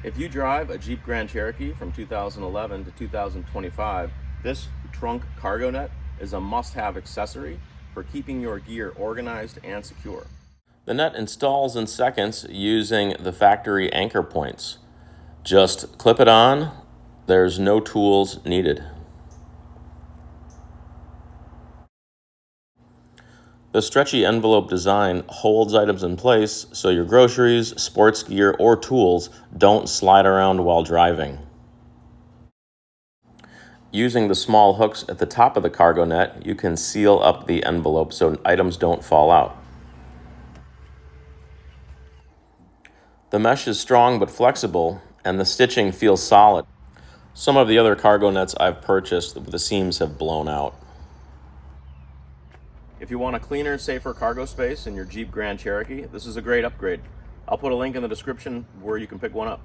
If you drive a Jeep Grand Cherokee from 2011 to 2025, this trunk cargo net is a must-have accessory for keeping your gear organized and secure. The net installs in seconds using the factory anchor points. Just clip it on, there's no tools needed. The stretchy envelope design holds items in place so your groceries, sports gear, or tools don't slide around while driving. Using the small hooks at the top of the cargo net, you can seal up the envelope so items don't fall out. The mesh is strong but flexible, and the stitching feels solid. Some of the other cargo nets I've purchased, the seams have blown out. If you want a cleaner, safer cargo space in your Jeep Grand Cherokee, this is a great upgrade. I'll put a link in the description where you can pick one up.